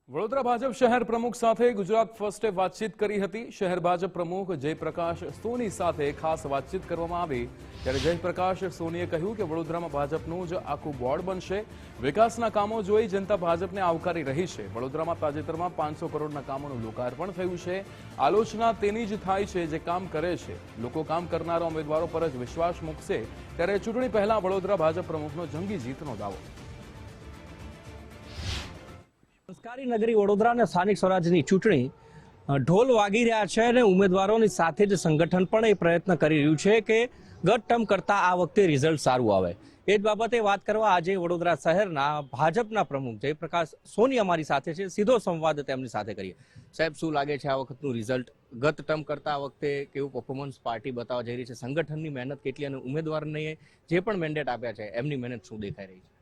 વડોદરા ભાજપ શહેર પ્રમુખ સાથે ગુજરાત ફર્સ્ટે વાતચીત કરી હતી। શહેર ભાજપ પ્રમુખ જયપ્રકાશ સોની સાથે ખાસ વાતચીત કરવામાં આવી ત્યારે જયપ્રકાશ સોનીએ કહ્યું કે વડોદરામાં ભાજપનું જ આખું બોર્ડ બનશે। વિકાસના કામો જોઈ જનતા ભાજપને આવકારી રહી છે। વડોદરામાં તાજેતરમાં 500 કરોડના કામોનું લોકાર્પણ થયું છે। આલોચના તેની જ થાય છે જે કામ કરે છે। લોકો કામ કરનારા ઉમેદવારો પર જ વિશ્વાસ મૂકશે ત્યારે ચૂંટણી પહેલા વડોદરા ભાજપ પ્રમુખનો જંગી જીતનો દાવો। સંસ્કારી નગરી વડોદરા અને સ્થાનિક સ્વરાજની ચૂંટણી ઢોલ વાગી રહ્યા છે અને ઉમેદવારોની સાથે જ સંગઠન પણ એ પ્રયત્ન કરી રહ્યું છે કે ગત ટર્મ કરતાં આ વખતે રિઝલ્ટ સારું આવે। એ જ બાબતે વાત કરવા આજે વડોદરા શહેરના ભાજપના પ્રમુખ જયપ્રકાશ સોની અમારી સાથે છે। સીધો સંવાદ તેમની સાથે કરીએ। સાહેબ, શું લાગે છે આ વખતનું રિઝલ્ટ? ગત ટર્મ કરતાં આ વખતે કેવું પરફોર્મન્સ પાર્ટી બતાવવા જઈ રહી છે? સંગઠનની મહેનત કેટલી અને ઉમેદવારને જે પણ મેન્ડેટ આપ્યા છે એમની મહેનત શું દેખાઈ રહી છે?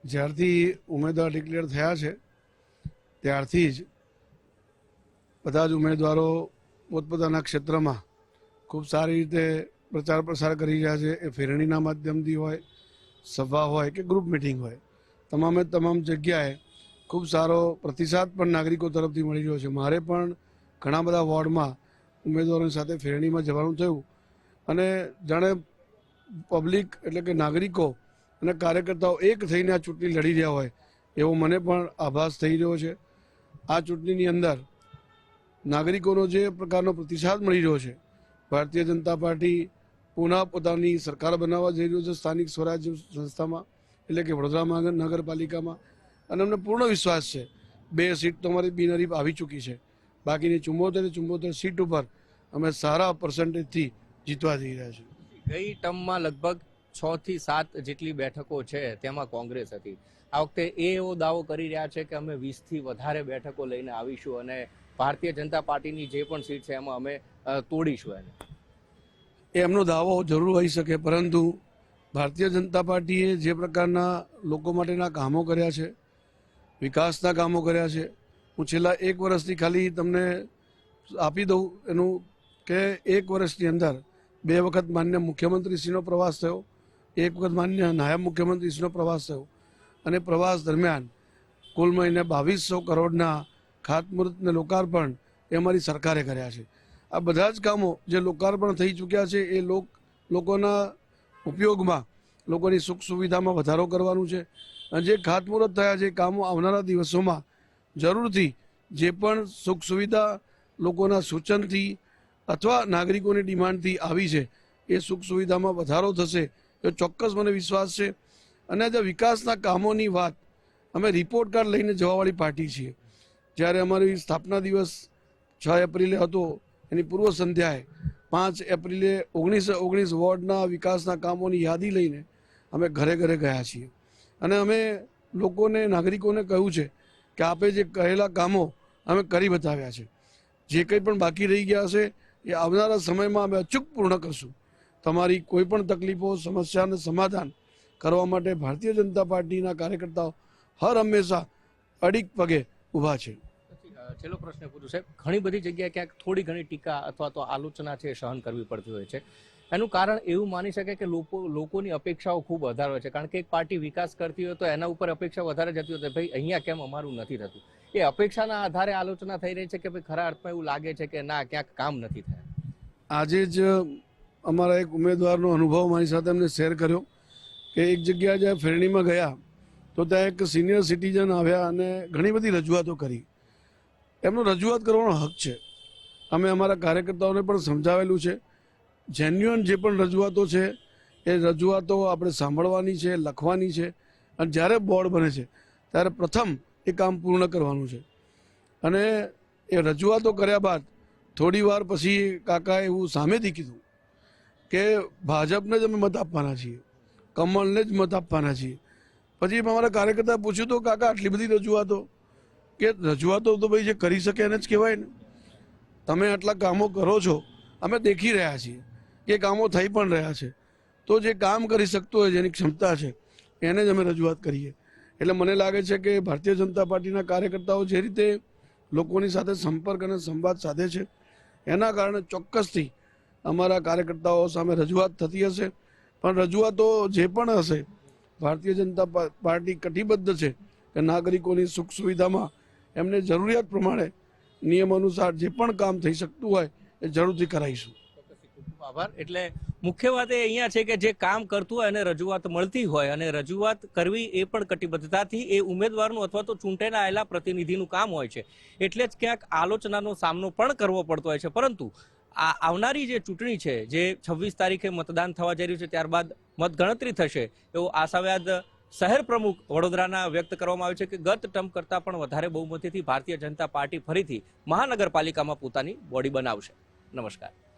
જ્યારથી ઉમેદવાર ડિક્લેર થયા છે ત્યારથી જ બધા જ ઉમેદવારો પોતપોતાના ક્ષેત્રમાં ખૂબ સારી રીતે પ્રચાર પ્રસાર કરી રહ્યા છે। એ ફેરણીના માધ્યમથી હોય, સભા હોય કે ગ્રુપ મિટિંગ હોય, તમામ જગ્યાએ ખૂબ સારો પ્રતિસાદ પણ નાગરિકો તરફથી મળી રહ્યો છે। મારે પણ ઘણા બધા વોર્ડમાં ઉમેદવારોની સાથે ફેરણીમાં જવાનું થયું અને જાણે પબ્લિક એટલે કે નાગરિકો અને કાર્યકર્તાઓ એક થઈને આ ચૂંટણી લડી રહ્યા હોય એવો મને પણ આભાસ થઈ રહ્યો છે। આ ચૂંટણીની અંદર નાગરિકોનો જે પ્રકારનો પ્રતિસાદ મળી રહ્યો છે, ભારતીય જનતા પાર્ટી પુનઃ પોતાની સરકાર બનાવવા જઈ રહ્યું છે સ્થાનિક સ્વરાજ્ય સંસ્થામાં એટલે કે વડોદરા મહાનગરપાલિકામાં, અને અમને પૂર્ણ વિશ્વાસ છે 2 સીટ તો અમારી બિનહરીફ આવી ચૂકી છે। બાકીની 74 સીટ ઉપર અમે સારા પર્સન્ટેજથી જીતવા જઈ રહ્યા છીએ। ગઈ ટર્મમાં લગભગ 6 થી 7 જેટલી બેઠકો છે તેમાં કોંગ્રેસ હતી। આ વખતે એવો દાવો કરી રહ્યા છે કે અમે 20 થી વધારે બેઠકો લઈને આવીશું અને ભારતીય જનતા પાર્ટીની જે પણ સીટ છે એમાં અમે તોડીશું એને। એમનો દાવો જરૂર હોઈ શકે, પરંતુ ભારતીય જનતા પાર્ટીએ જે પ્રકારના લોકો માટેના કામો કર્યા છે, વિકાસના કામો કર્યા છે, હું છેલ્લા 1 વર્ષથી ખાલી તમને આપી દઉં એનું કે 1 વર્ષની અંદર 2 વખત માન્ય મુખ્યમંત્રીશ્રીનો પ્રવાસ થયો, 1 વખત માન્ય નાયબ મુખ્યમંત્રીશ્રીનો પ્રવાસ થયો અને પ્રવાસ દરમિયાન કુલ મહિને 2200 કરોડના ખાતમુહૂર્ત અને લોકાર્પણ એ અમારી સરકારે કર્યા છે। આ બધા જ કામો જે લોકાર્પણ થઈ ચૂક્યા છે એ લોકોના ઉપયોગમાં, લોકોની સુખ સુવિધામાં વધારો કરવાનું છે અને જે ખાતમુહૂર્ત થયા છે કામો આવનારા દિવસોમાં જરૂરથી જે પણ સુખ સુવિધા લોકોના સૂચનથી અથવા નાગરિકોની ડિમાન્ડથી આવી છે એ સુખ સુવિધામાં વધારો થશે એ ચોક્કસ મને વિશ્વાસ છે। અને જે વિકાસના કામોની વાત, અમે રિપોર્ટ કાર્ડ લઈને જવાવાળી પાર્ટી છીએ। જ્યારે અમારી સ્થાપના દિવસ 6 એપ્રિલે હતો એની પૂર્વ સંધ્યાએ 5 એપ્રિલે 19 વોર્ડના વિકાસના કામોની યાદી લઈને અમે ઘરે ઘરે ગયા છીએ અને અમે લોકોને, નાગરિકોને કહ્યું છે કે આપે જે કહેલા કામો અમે કરી બતાવ્યા છે। જે કંઈ પણ બાકી રહી ગયા હશે એ આવનારા સમયમાં અમે અચૂક પૂર્ણ કરશું। તમારી કોઈ પણ તકલીફો, સમસ્યાને સમાધાન કરવા માટે ભારતીય જનતા પાર્ટીના કાર્યકર્તાઓ હર હંમેશા અડીક પગે ઊભા છે। છેલ્લો પ્રશ્ન પૂછું સાહેબ, ઘણી બધી જગ્યાએ ક્યાંક થોડી ઘણી ટીકા અથવા તો આલોચના છે સહન કરવી પડતી હોય છે, એનું કારણ એવું માની શકે કે લોકોની અપેક્ષાઓ ખૂબ વધારે હોય છે, કારણ કે એક પાર્ટી વિકાસ કરતી હોય તો એના ઉપર અપેક્ષા વધારે જતી હોય, ભાઈ અહીંયા કેમ અમારું નથી થતું? એ અપેક્ષાના આધારે આલોચના થઈ રહી છે કે ભાઈ ખરા અર્થમાં એવું લાગે છે કે ના, ક્યાંક કામ નથી થયા? આજે જ અમારા એક ઉમેદવારનો અનુભવ મારી સાથે અમને શેર કર્યો કે એક જગ્યાએ જ્યાં ફેરણીમાં ગયા તો ત્યાં એક સિનિયર સિટીઝન આવ્યા અને ઘણી બધી રજૂઆતો કરી। એમનો રજૂઆત કરવાનો હક છે, અમે અમારા કાર્યકર્તાઓને પણ સમજાવેલું છે। જેન્યુઅન જે પણ રજૂઆતો છે એ રજૂઆતો આપણે સાંભળવાની છે, લખવાની છે અને જ્યારે બોર્ડ બને છે ત્યારે પ્રથમ એ કામ પૂર્ણ કરવાનું છે। અને એ રજૂઆતો કર્યા બાદ થોડી વાર પછી કાકાએ એવું સામેથી કીધું કે ભાજપને જ અમે મત આપવાના છીએ, કમળને જ મત આપવાના છીએ। પછી અમારા કાર્યકર્તાએ પૂછ્યું તો કાકા આટલી બધી રજૂઆતો? કે રજૂઆતો તો ભાઈ જે કરી શકે એને જ કહેવાય ને। તમે આટલા કામો કરો છો, અમે દેખી રહ્યા છીએ કે કામો થઈ પણ રહ્યા છે, તો જે કામ કરી શકતો હોય, જેની ક્ષમતા છે એને જ અમે રજૂઆત કરીએ। એટલે મને લાગે છે કે ભારતીય જનતા પાર્ટીના કાર્યકર્તાઓ જે રીતે લોકોની સાથે સંપર્ક અને સંવાદ સાધે છે એના કારણે ચોક્કસથી અમારા કાર્યકર્તાઓ સામે રજૂઆત થતી હશે, પણ રજૂઆતો જે પણ હશે ભારતીય જનતા પાર્ટી કટિબદ્ધ છે કે નાગરિકોની સુખ સુવિધામાં એમને જરૂરિયાત પ્રમાણે નિયમ અનુસાર જે પણ કામ થઈ શકતું હોય એ જરૂરથી કરાવીશું. આભાર. એટલે મુખ્ય વાત એ અહીંયા છે કે જે કામ કરતું હોય અને રજૂઆત મળતી હોય અને રજૂઆત કરવી એ પણ કટિબદ્ધતાથી એ ઉમેદવારનું અથવા તો ચૂંટાઈને આવેલા પ્રતિનિધિનું કામ હોય છે. એટલે જ ક્યાંક આલોચનાનો સામનો પણ કરવો પડતો હોય છે. પરંતુ આ આવનારી જે ચૂંટણી છે, જે 26 તારીખે મતદાન થવા જઈ રહ્યું છે, ત્યારબાદ મતગણતરી થશે એવો આશાવાદ શહેર પ્રમુખ વડોદરાના વ્યક્ત કરવામાં આવ્યો છે કે ગત ટર્મ કરતાં પણ વધારે બહુમતીથી ભારતીય જનતા પાર્ટી ફરીથી મહાનગરપાલિકામાં પોતાની બોડી બનાવશે. નમસ્કાર.